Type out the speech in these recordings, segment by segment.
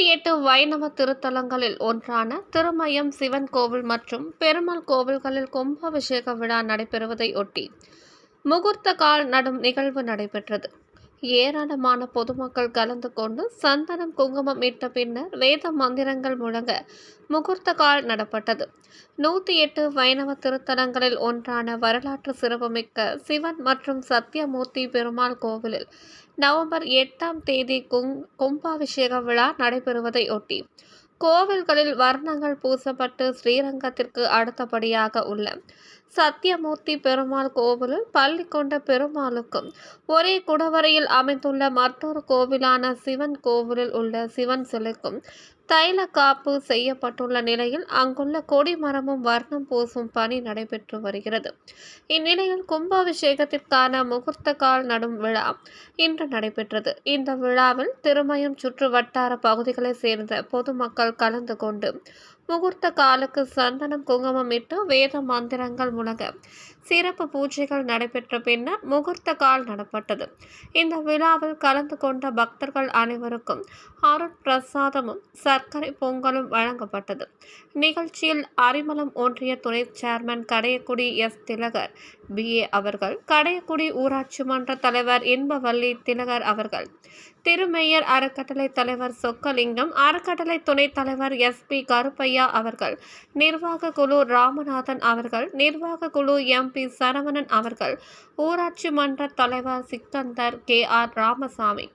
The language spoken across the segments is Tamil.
108 வைணவ திருத்தலங்களில் ஒன்றான திருமயம் சிவன் கோவில் மற்றும் பெருமாள் கோவில்களில் கும்பாபிஷேக விழா நடைபெறுவதை ஒட்டி முகூர்த்த கால் நடும் நிகழ்வு நடைபெற்றது. ஏராளமான பொதுமக்கள் கலந்து கொண்டு சந்தனம் குங்குமம் இட்ட பின்னர் வேத மந்திரங்கள் முழங்க முகூர்த்த கால் நடப்பட்டது. 108 வைணவ திருத்தலங்களில் ஒன்றான வரலாற்று சிறப்புமிக்க சிவன் மற்றும் சத்தியமூர்த்தி பெருமாள் கோவிலில் நவம்பர் 8ஆம் தேதி கும்பாபிஷேக விழா நடைபெறுவதை ஒட்டி கோவில்களில் வர்ணங்கள் பூசப்பட்டு ஸ்ரீரங்கத்திற்கு அடுத்தபடியாக உள்ள சத்தியமூர்த்தி பெருமாள் கோவிலில் பள்ளி கொண்ட பெருமாளுக்கும் ஒரே குடவரையில் அமைந்துள்ள மற்றொரு கோவிலான சிவன் கோவிலில் உள்ள சிவன் சிலைக்கும் தைல காப்பு செய்யப்பட்டுள்ள நிலையில் அங்குள்ள கொடிமரமும் வர்ணம் பூசும் பணி நடைபெற்று வருகிறது. இந்நிலையில் கும்பாபிஷேகத்திற்கான முகூர்த்த கால் நடும் விழா இன்று நடைபெற்றது. இந்த விழாவில் திருமயம் சுற்று வட்டார பகுதிகளைச் சேர்ந்த பொதுமக்கள் கலந்து கொண்டு முகூர்த்த காலுக்கு சந்தனம் குங்குமம் இட்டு வேத மந்திரங்கள் முழங்க சிறப்பு பூஜைகள் நடைபெற்ற பின்னர் முகூர்த்த கால் நடப்பட்டது. இந்த விழாவில் கலந்து கொண்ட பக்தர்கள் அனைவருக்கும் அருட்பிரசாதமும் சர்க்கரை பொங்கலும் வழங்கப்பட்டது. நிகழ்ச்சியில் அரிமளம் ஒன்றிய துணை சேர்மன் கடையக்குடி எஸ். திலகர் BA அவர்கள், கடையக்குடி ஊராட்சி மன்ற தலைவர் இன்பவல்லி திலகர் அவர்கள், திருமேயர் அறக்கட்டளை தலைவர் சொக்கலிங்கம், அறக்கட்டளை துணைத் தலைவர் SP கருப்பையா அவர்கள், நிர்வாக குழு ராமநாதன் அவர்கள், நிர்வாக குழு MP சரவணன் அவர்கள், ஊராட்சி மன்ற தலைவர் சிக்கந்தர் KR ராமசாமி,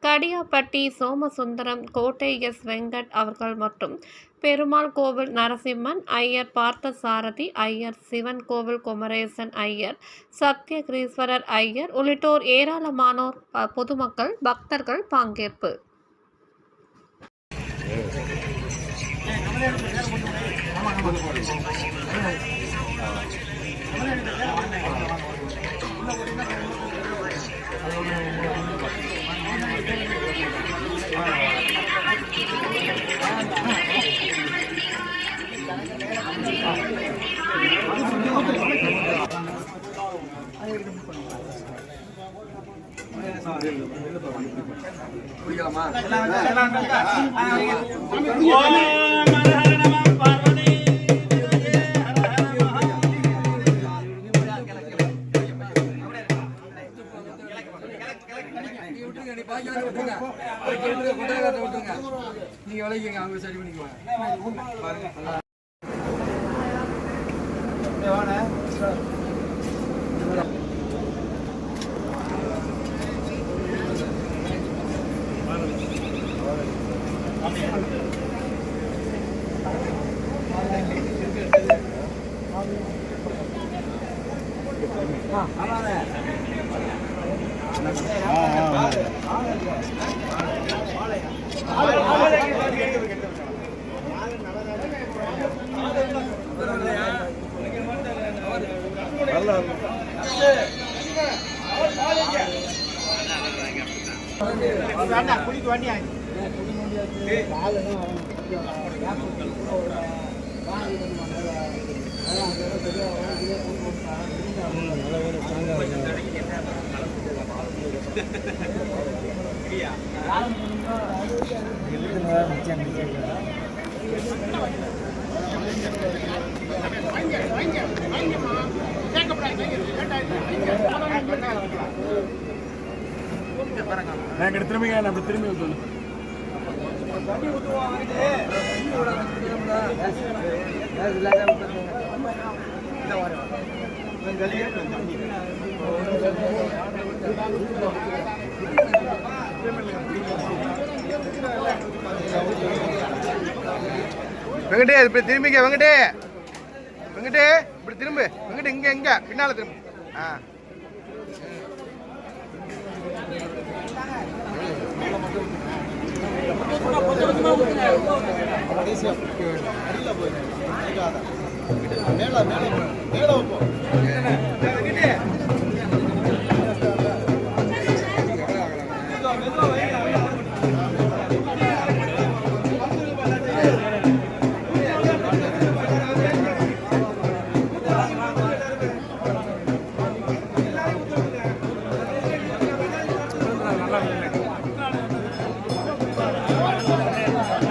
கடியாப்பட்டி சோமசுந்தரம், கோட்டை S. வெங்கட் அவர்கள் மற்றும் பெருமாள் கோவில் நரசிம்மன் ஐயர், பார்த்தசாரதி ஐயர், சிவன் கோவில் குமரேசன் ஐயர், சத்தியகிரீஸ்வரர் ஐயர் உள்ளிட்டோர் ஏராளமானோர் பொதுமக்கள் பக்தர்கள் பங்கேற்பு. நீங்க விளைவிங்க, அவங்க சரி பண்ணிக்குவாங்க. திரும்பிங்க, நம்ம திரும்பி வெங்கடே இப்படி திரும்பிக்க. வெங்கடே வெங்கடே இப்படி திரும்பு. வெங்கடே இங்க எங்க பின்னால திரும்பு. மேல மேல மேல நல்லா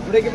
இப்படிக்கு